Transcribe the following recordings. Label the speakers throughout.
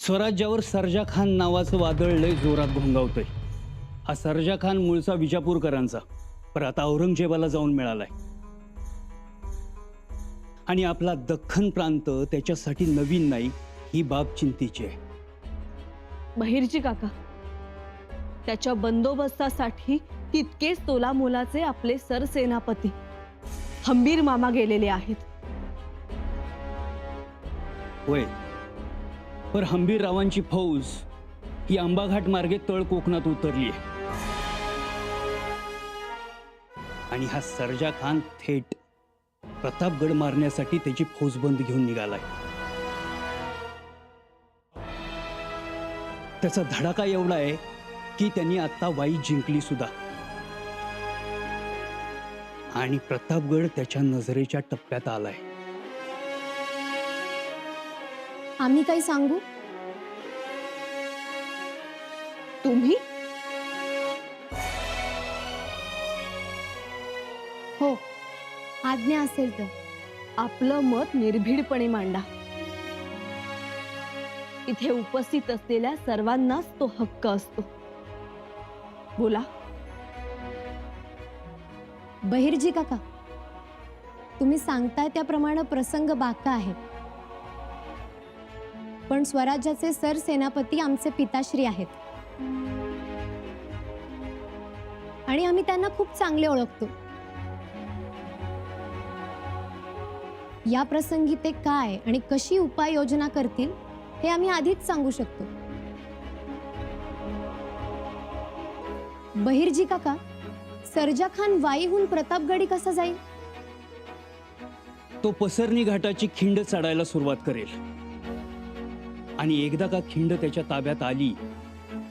Speaker 1: स्वराज्यावर सर्जा खान नावाचं वादळ लय जोरात घोंगावतंय। हा सर्जा खान मूळचा विजापूरकरांचा, पण आता औरंगजेबाला जाऊन मिळालाय आणि आपला दख्खन प्रांत त्याच्यासाठी नवीन नाही, ही बाब चिंतेची आहे।
Speaker 2: बहिर्जी काका, त्याच्या बंदोबस्तासाठी तितकेच तोलामोलाचे आपले सरसेनापती हंबीर मामा गेलेले आहेत।
Speaker 1: होय, पर हंबीर रावांची फौज ही आंबाघाट मार्गे तळ कोकणात उतरली आहे आणि हा सर्जा खान थेट प्रतापगड मारण्यासाठी त्याची फौजबंद घेऊन निघालाय। त्याचा धडाका एवढा आहे की त्यांनी आता वाई जिंकली सुद्धा आणि प्रतापगड त्याच्या नजरेच्या टप्प्यात आलाय।
Speaker 3: आम्ही काही सांगू?
Speaker 2: तुम्ही?
Speaker 3: हो, आज्ञा असेल तर।
Speaker 2: आपलं मत निर्भीडपणे मांडा। इथे उपस्थित असलेल्या सर्वांनाच तो हक्क असतो। बोला।
Speaker 3: बहिर्जी काका, तुम्ही सांगताय त्याप्रमाणे प्रसंग बाका आहे, पण स्वराज्याचे सरसेनापती आमचे पिताश्री आहेत आणि आम्ही त्यांना खूप चांगले ओळखतो। या प्रसंगी ते काय आणि कशी उपाययोजना करतील हे आम्ही आधीच सांगू शकतो। बहिर्जी काका, सर्जा खान वाईहून प्रतापगडी कसा जाईल?
Speaker 1: तो पसरणी घाटाची खिंड चढायला सुरुवात करेल आणि एकदा का खिंड त्याच्या ताब्यात आली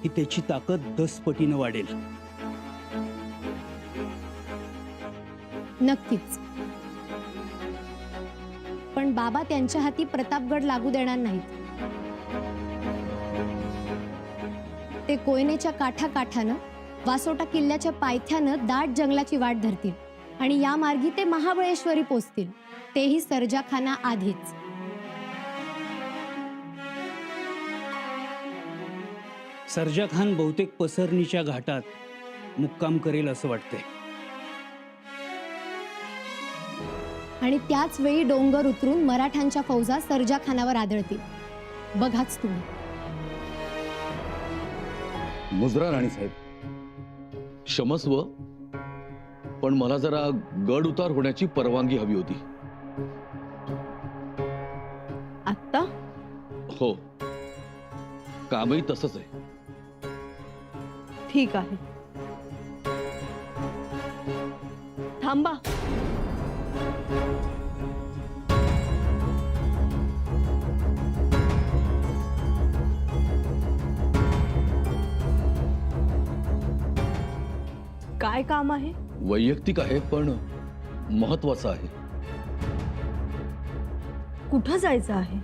Speaker 1: की त्याची ताकद 10 पटीनं वाढेल।
Speaker 3: नक्कीच, पण बाबा त्यांच्या हाती प्रतापगड लागू देणार नाहीत। ते कोयनेच्या काठाकाठानं वासोटा किल्ल्याच्या पायथ्यानं दाट जंगलाची वाट धरतील आणि या मार्गी ते महाबळेश्वरी पोचतील, तेही सर्जा खाना आधीच।
Speaker 1: सर्जा खान बहुतेक पसरणीच्या घाटात मुक्काम करेल असं वाटतंय
Speaker 3: आणि त्याच वेळी डोंगर उतरून मराठ्यांच्या फौजा सर्जा खानावर आदळतील। बघाच तुम्ही।
Speaker 4: मुजरा राणी साहेब, क्षमस्व, पण मला जरा गड उतार होण्याची परवानगी हवी होती।
Speaker 2: आत्ता?
Speaker 4: हो, कामही तसंच आहे।
Speaker 2: ठीक आहे, थांबा। काय काम आहे?
Speaker 4: वैयक्तिक आहे पण महत्वाचं आहे।
Speaker 2: कुठं जायचं आहे?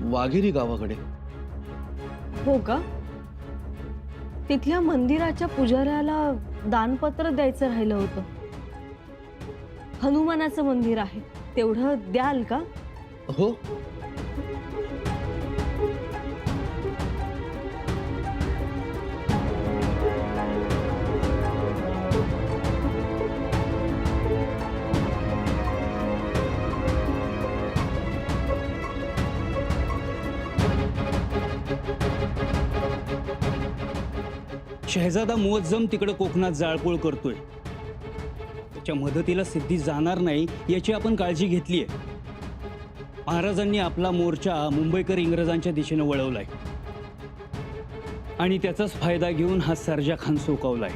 Speaker 4: वाघेरी गावाकडे।
Speaker 2: हो का? तिथल्या मंदिराच्या पुजाऱ्याला दानपत्र द्यायचं राहिलं होतं। हनुमानाचं मंदिर आहे, तेवढं द्याल का?
Speaker 4: हो,
Speaker 1: शहजादा मुअज्जम तिकडे कोकणात जाळपोळ करतोय, त्याच्या मदतीला सिद्धी जाणार नाही याची आपण काळजी घेतली आहे। महाराजांनी आपला मोर्चा मुंबईकर इंग्रजांच्या दिशेने वळवलाय आणि त्याचाच फायदा घेऊन हा सर्जा खान सोकावलाय।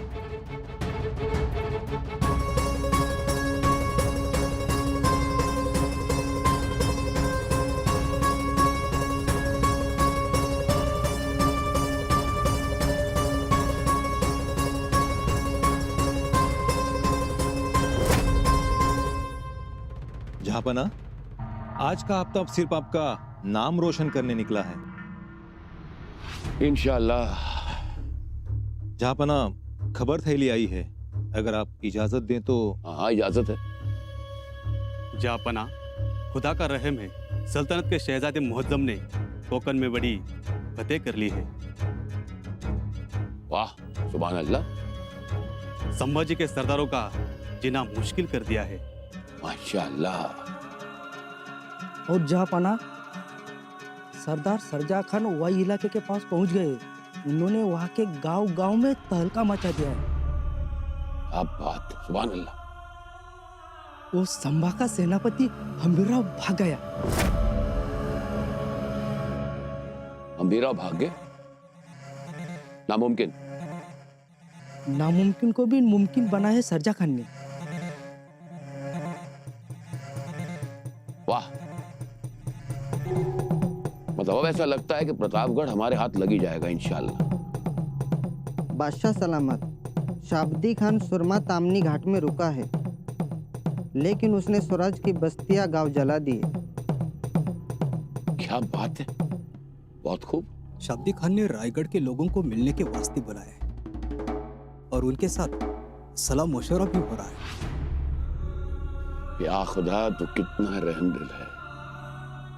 Speaker 5: जहाँपना, आज का आफ्ताब सिर्फ आपका नाम रोशन करने निकला है।
Speaker 4: इंशाअल्लाह।
Speaker 5: जहाँपना, खबर थैली आई है, अगर आप इजाजत दें तो।
Speaker 4: हाँ, इजाजत है।
Speaker 6: जापना, खुदा का रहम है, सल्तनत के शहजादे मुअज्जम ने कोकन में बड़ी
Speaker 5: फतेह कर ली है।
Speaker 6: वाह, सुभान अल्लाह,
Speaker 5: संभाजी के सरदारों का जीना मुश्किल कर दिया है।
Speaker 6: माशाअल्लाह।
Speaker 7: और जहाँपना सरदार सरजा खान वाई इलाके के पास पहुंच गए। उन्होंने वहां के गांव गांव में तहलका मचा दिया है।
Speaker 6: अब बात, सुभान अल्लाह।
Speaker 7: वो संभा का सेनापति हम्बीरराव भाग गया।
Speaker 6: हम्बीरराव भाग गए? नामुमकिन।
Speaker 7: नामुमकिन को भी मुमकिन बना है सरजा खान ने।
Speaker 6: वाह, मतलब अब ऐसा लगता है कि प्रतापगढ़ हमारे हाथ लगी जाएगा इंशाअल्लाह।
Speaker 8: बादशाह सलामत, शाब्दी खान सुरमा तामनी घाट में रुका है, लेकिन उसने स्वराज की बस्तियां गांव जला दिए।
Speaker 6: क्या बात है, बहुत खूब।
Speaker 9: शाब्दी खान ने रायगढ़ के लोगों को मिलने के वास्ते बुलाया है और उनके साथ सलाह मशवरा भी हो रहा है।
Speaker 6: या खुदा, तो कितना रहमदिल है।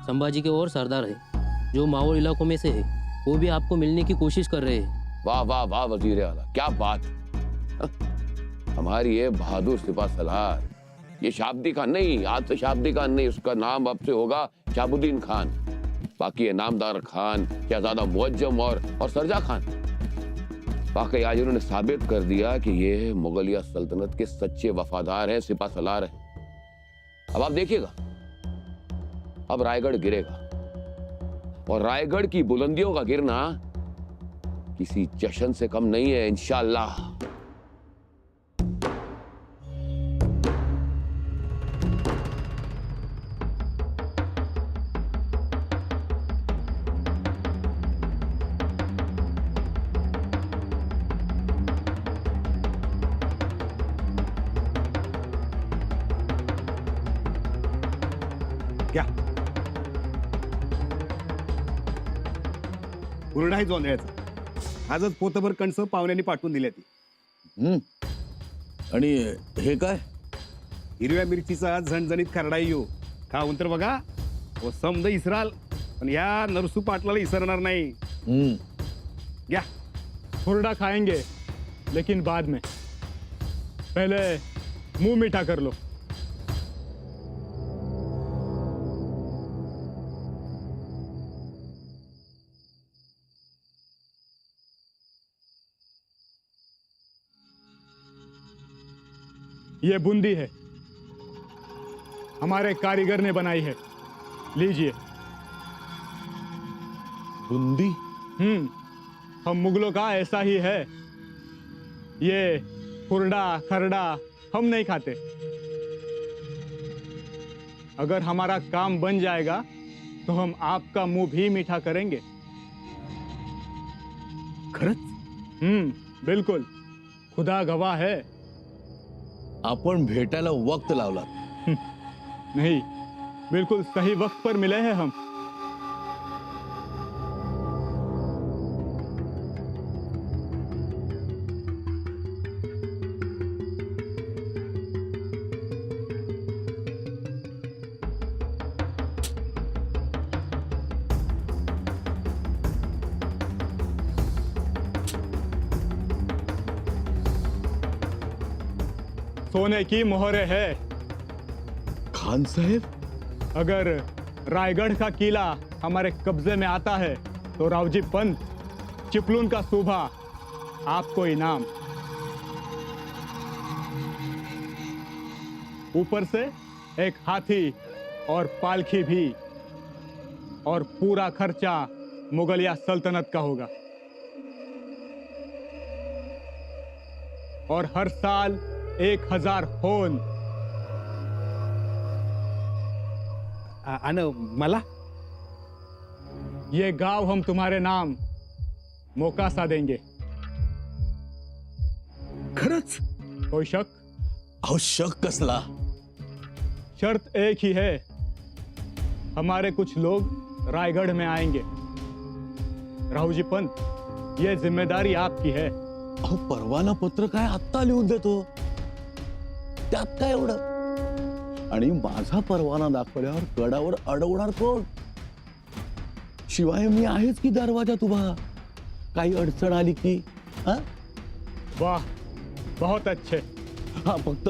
Speaker 10: संभाजी के और सरदार है जो माहौल इलाकों में से है, वो भी आपको मिलने की कोशिश कर रहे हैं।
Speaker 6: वाह वाह वाह वजीर आला, क्या बात। हमारी ये बहादुर सिपा सलार, ये शाब्दी खान नहीं, आज से शाब्दी खान नहीं, उसका नाम अब से होगा शाहबुद्दीन खान। बाकी ये नामदार खान, शहजादा मुअज्जम और सरजा खान। वाकई आज उन्होंने साबित कर दिया कि ये मुगलिया सल्तनत के सच्चे वफादार हैं, सिपा सलार हैं। अब आप देखिएगा, अब रायगढ़ गिरेगा और रायगढ़ की बुलंदियों का गिरना किसी जश्न से कम नहीं है इंशाअल्लाह।
Speaker 11: क्या हुरडाही जोंधळ्याचं आजच पोतभर कणसं पाहुण्यांनी पाठवून दिल्या ती.
Speaker 4: आणि हे काय?
Speaker 11: हिरव्या मिरचीचा झणझणीत खरडाई येऊ खाऊन तर बघा. वो समद इसराल, पण या नरसू पाटलाला इसरणार नाही. घ्या.
Speaker 12: हुरडा खाएंगे लेकिन बाद में, पहले मुंह मीठा कर लो। ये बूंदी है, हमारे कारीगर ने बनाई है, लीजिए।
Speaker 5: बूंदी?
Speaker 12: हम मुगलों का ऐसा ही है। ये हुरडा खरडा हम नहीं खाते। अगर हमारा काम बन जाएगा तो हम आपका मुंह भी मीठा करेंगे।
Speaker 11: खरंच?
Speaker 12: बिल्कुल, खुदा गवाह है।
Speaker 4: आपण भेटायला वक्त लावला
Speaker 12: नहीं, बिल्कुल सही वक्त पर मिले हैं हम। सोने की मोहरे है।
Speaker 4: खान साहेब,
Speaker 12: अगर रायगढ़ का किला हमारे कब्जे में आता है तो रावजी पंत, चिपलून का सूबा आपको इनाम। ऊपर से एक हाथी और पालखी भी, और पूरा खर्चा मुगलिया सल्तनत का होगा। और हर साल 1000 होन।
Speaker 11: आणि मला
Speaker 12: ये गांव हम तुम्हारे नाम मोकासा देंगे।
Speaker 11: खरंच?
Speaker 12: कोई शक?
Speaker 4: अहो शक कसला?
Speaker 12: शर्त एक ही है, हमारे कुछ लोग रायगढ़ में आएंगे। राहुजी पंत, ये जिम्मेदारी आपकी है।
Speaker 4: अहो परवाना पत्र काय आत्ता लिहून देतो, त्यात काय एवढं? आणि माझा परवाना दाखवल्यावर गडावर अडवणार कोण? शिवाय मी आहेच की दरवाजात उभा, काही अडचण आली की. हा
Speaker 12: वाह, बहुत अच्छे.
Speaker 4: हा, फक्त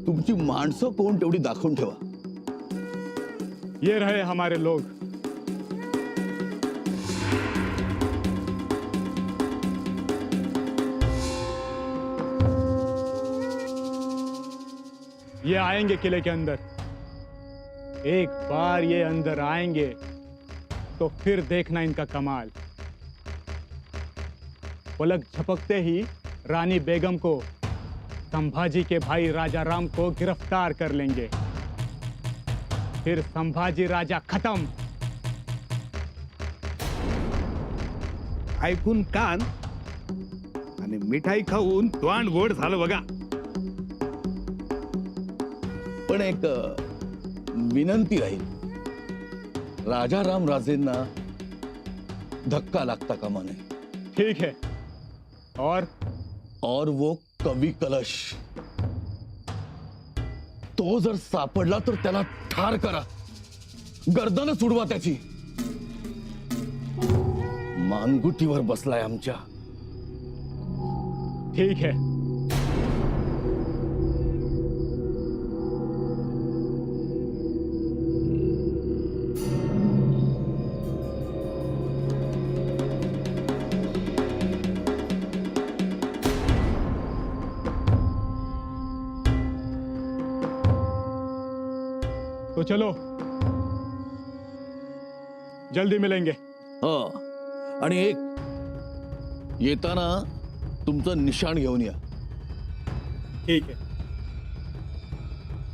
Speaker 4: तुमची माणसं कोण तेवढी दाखवून ठेवा.
Speaker 12: ये रहे हमारे लोग. ये आएंगे किले के अंदर. एक बार ये अंदर आएंगे तो फिर देखना इनका कमाल. पलक झपकते ही रानी बेगम को संभाजी के भाई राजा राम को गिरफ्तार कर लेंगे. फिर संभाजी राजा खत्म.
Speaker 11: ऐकून कान आणि मिठाई खाऊन तोंड गोड झालं बघा.
Speaker 4: पण एक विनंती राहील, राजा राम राजेंना धक्का लागता कामा नये.
Speaker 12: ठीक है.
Speaker 4: और वो कवी कलश, तो जर सापडला तर त्याला ठार करा, गर्दन सोडवा त्याची. मानगुटीवर बसलाय आमच्या.
Speaker 12: ठीक है. तो चलो, जल्दी मिलेंगे.
Speaker 4: आणि एक, येताना तुमचं निशाण घेऊन या.
Speaker 12: ठीक है.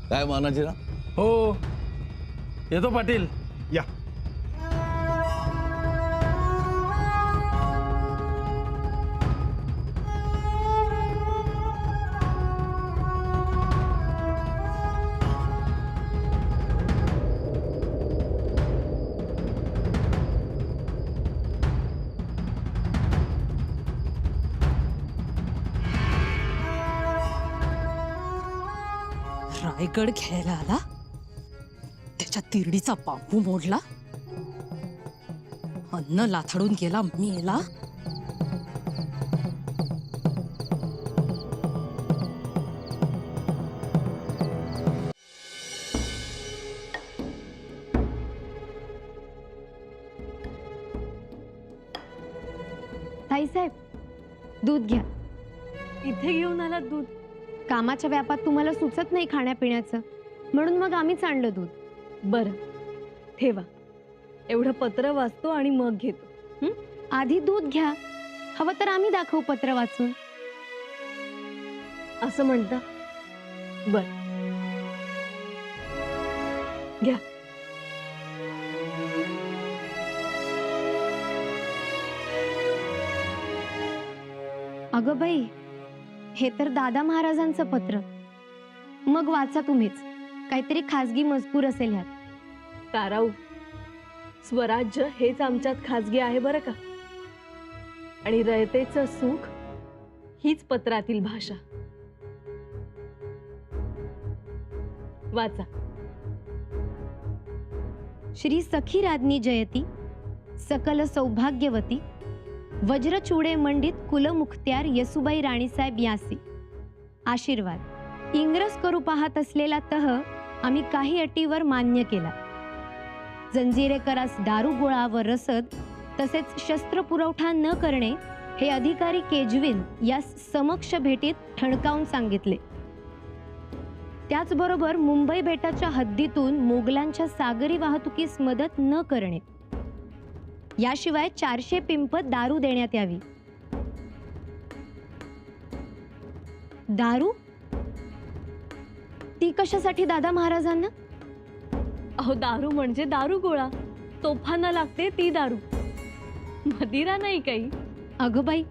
Speaker 4: काय मानाजीरा?
Speaker 7: हो, येतो पाटील.
Speaker 11: या.
Speaker 13: रायगड घ्यायला आला, त्याच्या तिरडीचा बांबू मोडला, अन्न लाथडून गेला मेला.
Speaker 3: ताईसाहेब, दूध घ्या.
Speaker 2: इथे घेऊन आला दूध?
Speaker 3: कामाच्या व्यापात तुम्हाला सुचत नाही खाण्यापिण्याचं, म्हणून मग आम्हीच आणलं दूध.
Speaker 2: बरं, ठेवा. एवढं पत्र वाचतो आणि मग घेतो.
Speaker 3: आधी दूध घ्या, हवं तर आम्ही दाखवू पत्र वाचून.
Speaker 2: असं म्हणता? बर, घ्या.
Speaker 3: अगं बाई, हे तर दादा महाराजांचं पत्र. मग वाचा तुम्हीच, काहीतरी खासगी मजकूर असेल ह्यात.
Speaker 2: ताराऊ, स्वराज्य हेच आमच्यात खासगी आहे बरं का. आणि रयतेचं सुख हीच पत्रातील भाषा. वाचा.
Speaker 3: श्री सखी राज्ञी जयती, सकल सौभाग्यवती, वज्रचूडे मंडित कुलमुखत्यार येसुबाई राणीसाहेब यासी आशीर्वाद. इंग्रज करू पाहत असलेला तह आम्ही काही अटीवर मान्य केला. जंजिरेकरास दारू गोळा व रसद तसेच शस्त्र पुरवठा न करणे हे अधिकारी केजविन यास समक्ष भेटीत ठणकावून सांगितले. त्याचबरोबर मुंबई बेटाच्या हद्दीतून मोगलांच्या सागरी वाहतुकीस मदत न करणे, याशिवाय 400 पिंप दारू देण्यात यावी. दारू? ती कशासाठी दादा महाराजांना?
Speaker 2: अहो, दारू म्हणजे दारू गोळा. तोफांना लागते ती दारू, मदिरा नाही काही.
Speaker 3: अगं बाई,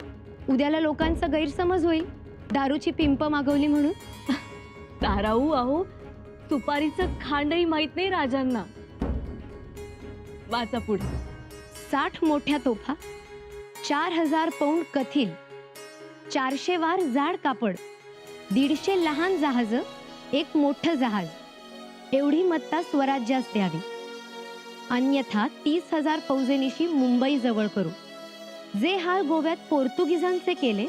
Speaker 3: उद्याला लोकांचा गैरसमज होईल, दारूची पिंप मागवली म्हणून.
Speaker 2: ताराऊ, अहो सुपारीचं खांडही माहित नाही राजांना. वाचा पुढे.
Speaker 3: 60 मोठ्या तोफा, 4000 पौंड कथील, 400 वार जाड कापड, 150 लहान जहाज, एक मोठं जहाज, एवढी मत्ता स्वराज्यास द्यावी. अन्यथा 30,000 फौजेनिशी मुंबई जवळ करू. जे हाल गोव्यात पोर्तुगीजांचे केले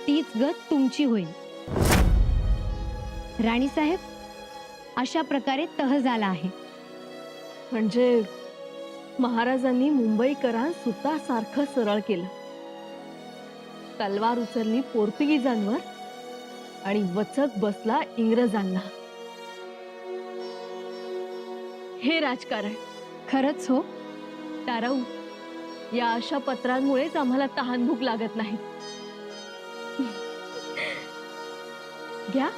Speaker 3: तीच गत तुमची होईल. राणीसाहेब, अशा प्रकारे तह झाला आहे.
Speaker 2: म्हणजे महाराजांनी मुंबईकरां सुतासारखं सरळ केलं. तलवार उचलली पोर्तुगीजांवर आणि वचक बसला इंग्रजांना. हे राजकारण.
Speaker 3: खरंच हो.
Speaker 2: ताराऊ, या अशा पत्रांमुळेच आम्हाला तहानभूक लागत नाही. घ्या.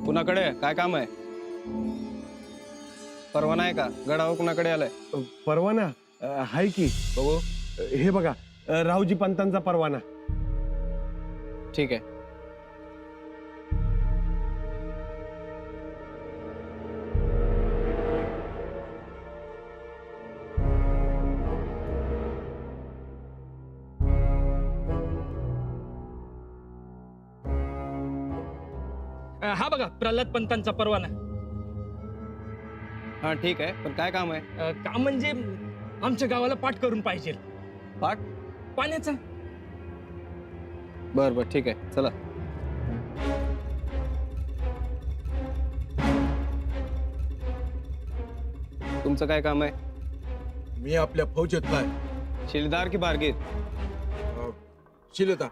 Speaker 5: कुणाकडे काय काम आहे? परवाना आहे का? गडावर कुणाकडे आलाय?
Speaker 11: परवाना आहे की.
Speaker 5: बघू.
Speaker 11: हे बघा, रावजी पंतांचा परवाना.
Speaker 5: ठीक आहे.
Speaker 7: हा बघा, प्रल्हाद पंतांचा परवाना.
Speaker 5: हा ठीक आहे, पण काय काम आहे?
Speaker 7: काम म्हणजे आमच्या गावाला पाठ करून पाहिजे.
Speaker 5: पाठ?
Speaker 7: पाण्याचा.
Speaker 5: बर बर ठीक आहे, चला. तुमचं काय काम आहे?
Speaker 9: मी आपल्या फौजेतला आहे.
Speaker 5: शिलेदार की बारगीर?
Speaker 9: शिलेदार.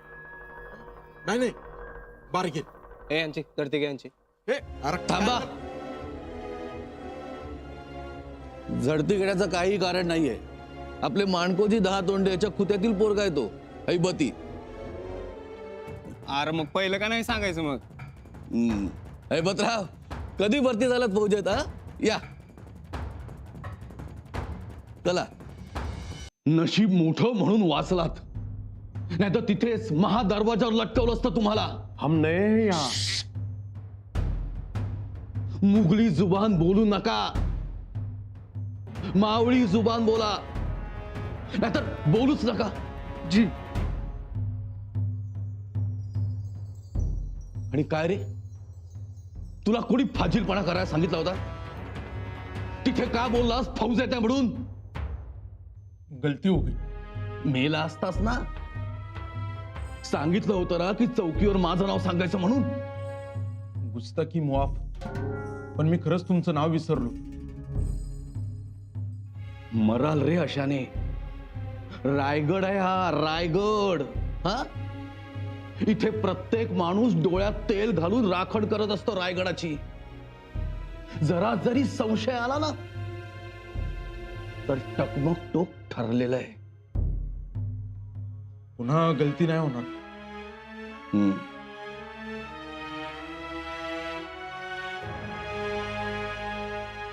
Speaker 9: नाही बारगीर.
Speaker 5: ए यांची करते का यांची?
Speaker 4: थांबा. झडती घेण्याचं काही कारण नाहीये. आपले माणकोजी 10 तोंडे याच्या खुत्यातील पोरगा आहे तो, हैबती.
Speaker 5: अरे मग पहिलं का नाही सांगायचं मग?
Speaker 4: हैबतराव, कधी भरती झालात फौजेत? हा, या. चला. नशीब मोठं म्हणून वाचलात, नाही तर तिथेच महादरवाजावर लटकवलं असतं तुम्हाला.
Speaker 11: हम नए या.
Speaker 4: मुघली जुबान बोलू नका, मावळी जुबान बोला, नाहीतर बोलूच नका.
Speaker 11: जी.
Speaker 4: आणि काय रे, तुला कोणी फाजीलपणा करायला सांगितला होता? तिथे का बोललास फौज येते म्हणून?
Speaker 9: गलती हो गई.
Speaker 4: मेला असतास ना. सांगितलं होतं ना की चौकीवर माझं नाव सांगायचं म्हणून.
Speaker 9: गुस्ताखी मुआफ, पण मी खरंच तुमचं नाव विसरलो.
Speaker 4: मराल रे अशाने. रायगड आहे हा, रायगड. हा, इथे प्रत्येक माणूस डोळ्यात तेल घालून राखण करत असतो रायगडाची. जरा जरी संशय आला ना तर टकमक टोक ठरलेलं आहे.
Speaker 9: पुन्हा गलती नाही होणार.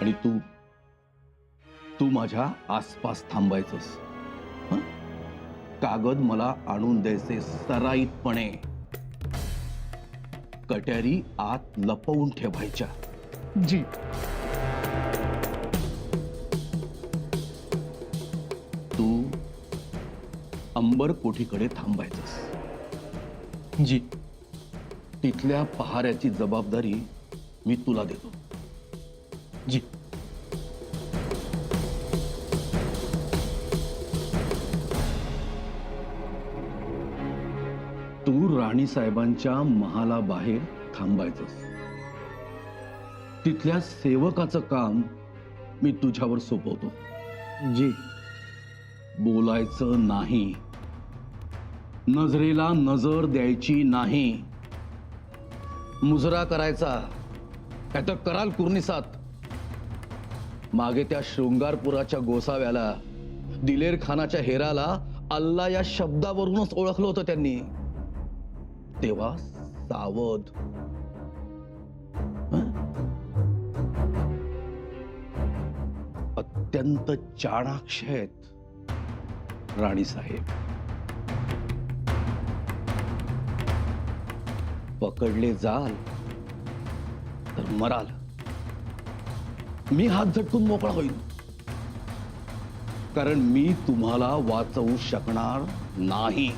Speaker 4: आणि तू माझ्या आसपास थांबायचंस. कागद मला आणून द्यायचे सराईतपणे. कट्यारी आत लपवून ठेवायच्या.
Speaker 11: जी.
Speaker 4: तू अंबर कोठीकडे थांबायचंस.
Speaker 9: जी.
Speaker 4: तिथल्या पहाऱ्याची जबाबदारी मी तुला देतो.
Speaker 9: जी.
Speaker 4: तू राणी साहेबांच्या महालाबाहेर थांबायचंस. तिथल्या सेवकाचं काम मी तुझ्यावर सोपवतो.
Speaker 11: जी.
Speaker 4: बोलायचं नाही, नजरेला नजर द्यायची नाही. मुजरा करायचा काय तर कराल कुर्निसात. मागे त्या शृंगारपुराच्या गोसाव्याला, दिलेर खानाच्या हेराला अल्ला या शब्दावरूनच ओळखलं होतं त्यांनी. तेव्हा सावध. अत्यंत चाणाक्ष आहेत. राणी साहेब, पकडले जाल तर मराल. मी हात झटकून मोकळा होईन, कारण मी तुम्हाला वाचवू शकणार नाही.